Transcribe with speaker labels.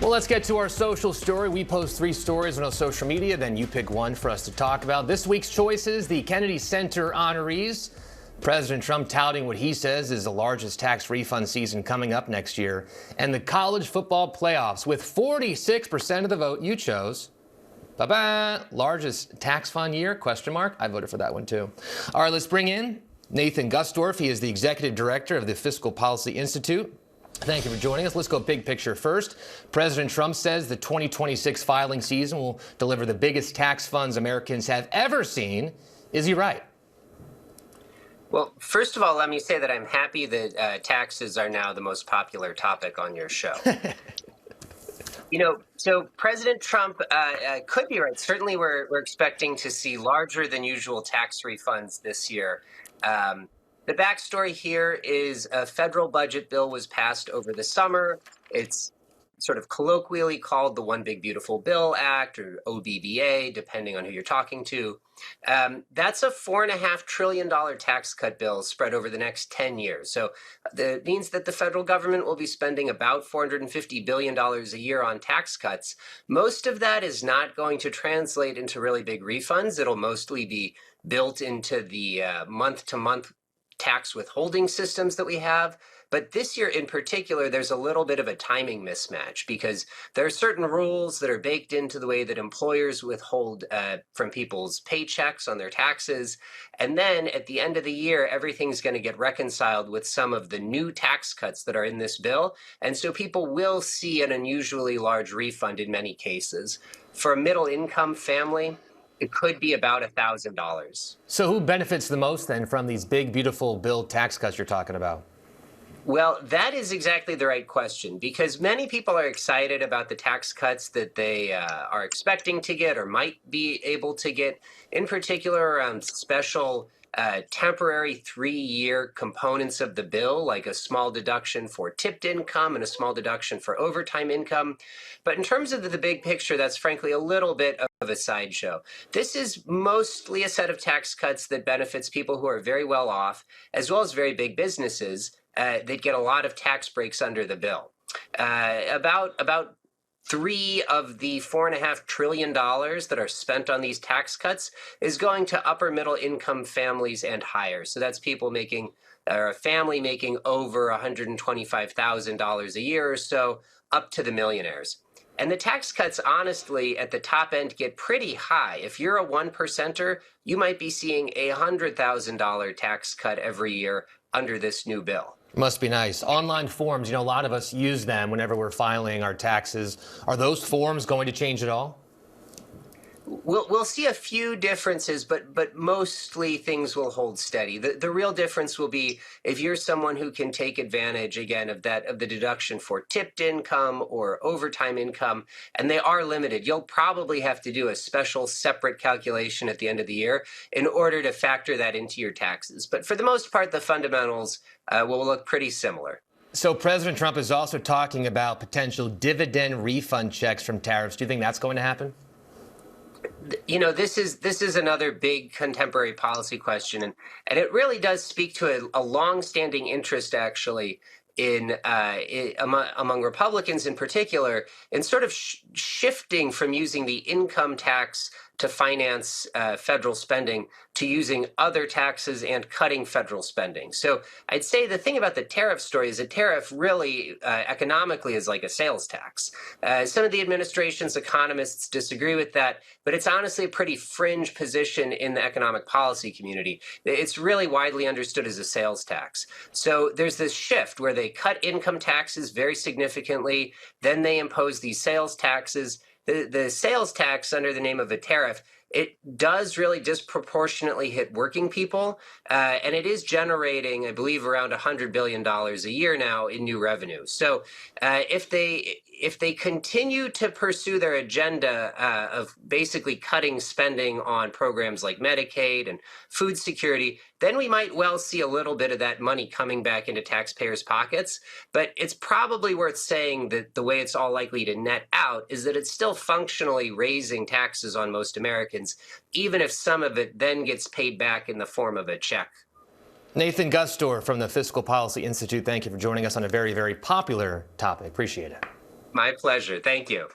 Speaker 1: Well, let's get to our social story. We post 3 stories on our social media, then you pick one for us to talk about. This week's choices, the Kennedy Center honorees. President Trump touting what he says is the largest tax refund season coming up next year. And the college football playoffs with 46% of the vote you chose. Ba-ba! Largest tax fund year? Question mark. I voted for that one too. All right, let's bring in Nathan Gusdorf. He is the executive director of the Fiscal Policy Institute. Thank you for joining us. Let's go big picture first. President Trump says the 2026 filing season will deliver the biggest tax funds Americans have ever seen. Is he right?
Speaker 2: Well, first of all, let me say that I'm happy that taxes are now the most popular topic on your show. So President Trump could be right. Certainly, we're expecting to see larger than usual tax refunds this year. The backstory here is a federal budget bill was passed over the summer. It's sort of colloquially called the One Big Beautiful Bill Act, or OBBA, depending on who you're talking to. That's a $4.5 trillion tax cut bill spread over the next 10 years. So that means that the federal government will be spending about $450 billion a year on tax cuts. Most of that is not going to translate into really big refunds. It'll mostly be built into the month-to-month tax withholding systems that we have. But this year in particular, there's a little bit of a timing mismatch because there are certain rules that are baked into the way that employers withhold from people's paychecks on their taxes. And then at the end of the year, everything's going to get reconciled with some of the new tax cuts that are in this bill. And so people will see an unusually large refund in many cases. For a middle income family, it could be about $1,000.
Speaker 1: So who benefits the most then from these big, beautiful bill tax cuts you're talking about?
Speaker 2: Well, that is exactly the right question, because many people are excited about the tax cuts that they are expecting to get or might be able to get, in particular around special temporary 3-year components of the bill, like a small deduction for tipped income and a small deduction for overtime income. But in terms of the big picture, that's frankly a little bit of a sideshow. This is mostly a set of tax cuts that benefits people who are very well off, as well as very big businesses that get a lot of tax breaks under the bill. About 3 of the $4.5 trillion that are spent on these tax cuts is going to upper middle income families and higher. So that's people making, or a family making over $125,000 a year or so, up to the millionaires. And the tax cuts, honestly, at the top end get pretty high. If you're a 1%er, you might be seeing a $100,000 tax cut every year under this new bill.
Speaker 1: Must be nice. Online forms, a lot of us use them whenever we're filing our taxes. Are those forms going to change at all?
Speaker 2: We'll see a few differences, but mostly things will hold steady. The real difference will be if you're someone who can take advantage, again, of the deduction for tipped income or overtime income, and they are limited. You'll probably have to do a special separate calculation at the end of the year in order to factor that into your taxes. But for the most part, the fundamentals will look pretty similar.
Speaker 1: So President Trump is also talking about potential dividend refund checks from tariffs. Do you think that's going to happen?
Speaker 2: This is another big contemporary policy question, and it really does speak to a long-standing interest, actually, among Republicans in particular, in sort of shifting from using the income tax to finance federal spending to using other taxes and cutting federal spending. So I'd say the thing about the tariff story is a tariff really economically is like a sales tax. Some of the administration's economists disagree with that, but it's honestly a pretty fringe position in the economic policy community. It's really widely understood as a sales tax. So there's this shift where they cut income taxes very significantly, then they impose these sales taxes. The sales tax under the name of a tariff, it does really disproportionately hit working people, and it is generating, I believe, around $100 billion a year now in new revenue. So if they continue to pursue their agenda of basically cutting spending on programs like Medicaid and food security, then we might well see a little bit of that money coming back into taxpayers' pockets. But it's probably worth saying that the way it's all likely to net out is that it's still functionally raising taxes on most Americans, even if some of it then gets paid back in the form of a check.
Speaker 1: Nathan Gusdorf from the Fiscal Policy Institute, thank you for joining us on a very, very popular topic. Appreciate it.
Speaker 2: My pleasure. Thank you.